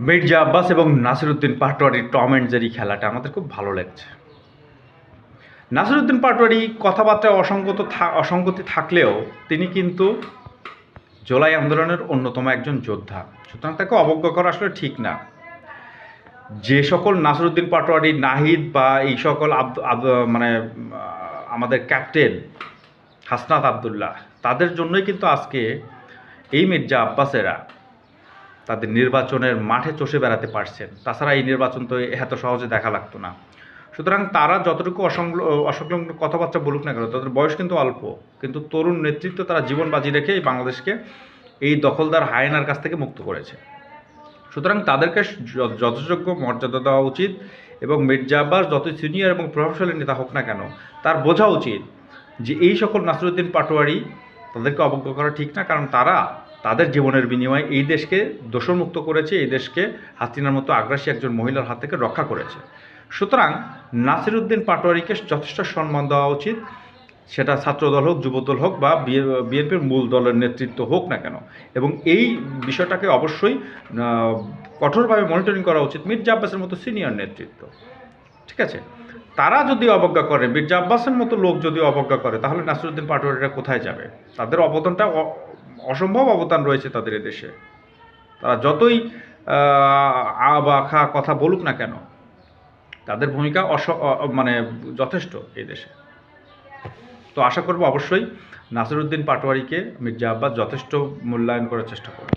মির্জা আব্বাস এবং Nasiruddin পাটোয়ারির Tom and Jerry খেলাটা আমাদের খুব ভালো লাগছে। নাসিরুদ্দিন পাটোয়ারি কথাবার্তায় অসঙ্গতি থাকলেও তিনি কিন্তু জুলাই আন্দোলনের অন্যতম একজন যোদ্ধা, সুতরাং তাকে অবজ্ঞা করা আসলে ঠিক না। যে সকল নাসিরুদ্দিন পাটোয়ারি, নাহিদ বা এই সকল মানে আমাদের ক্যাপ্টেন হাসনাত আবদুল্লাহ, তাদের জন্যই কিন্তু আজকে এই মির্জা আব্বাসেরা তাদের নির্বাচনের মাঠে চষে বেড়াতে পারছেন। তাছাড়া এই নির্বাচন তো এত সহজে দেখা লাগতো না। সুতরাং তারা যতটুকু অসংলগ্ন কথাবার্তা বলুক না কেন, তাদের বয়স কিন্তু অল্প, কিন্তু তরুণ নেতৃত্ব তারা জীবন বাজি রেখে এই বাংলাদেশকে এই দখলদার হায়েনার কাছ থেকে মুক্ত করেছে। সুতরাং তাদেরকে যথাযোগ্য মর্যাদা দেওয়া উচিত এবং মির্জা আব্বাস যত সিনিয়র এবং প্রভাবশালী নেতা হোক না কেন, তার বোঝা উচিত যে এই সকল নাসিরুদ্দিন পাটোয়ারি তাদেরকে অবজ্ঞা করা ঠিক না, কারণ তারা তাদের জীবনের বিনিময়ে এই দেশকে দোষমুক্ত করেছে, এই দেশকে হাসিনার মতো আগ্রাসী একজন মহিলার হাত থেকে রক্ষা করেছে। সুতরাং নাসিরুদ্দিন পাটোয়ারিকে যথেষ্ট সম্মান দেওয়া উচিত, সেটা ছাত্রদল হোক, যুবদল হোক বা বিএনপির মূল দলের নেতৃত্ব হোক না কেন। এবং এই বিষয়টাকে অবশ্যই কঠোরভাবে মনিটরিং করা উচিত মির্জা আব্বাসের মতো সিনিয়র নেতৃত্ব। ঠিক আছে, তারা যদি অবজ্ঞা করে, মির্জা আব্বাসের মতো লোক যদি অবজ্ঞা করে, তাহলে নাসিরুদ্দিন পাটোয়ারিরা কোথায় যাবে? তাদের অবদানটা অসম্ভব অবদান রয়েছে তাদের এদেশে। তারা যতই আ বা খা কথা বলুক না কেন, তাদের ভূমিকা মানে যথেষ্ট এই দেশে। তো আশা করব অবশ্যই নাসিরুদ্দিন পাটোয়ারিকে মির্জা আব্বাস যথেষ্ট মূল্যায়ন করার চেষ্টা করবে।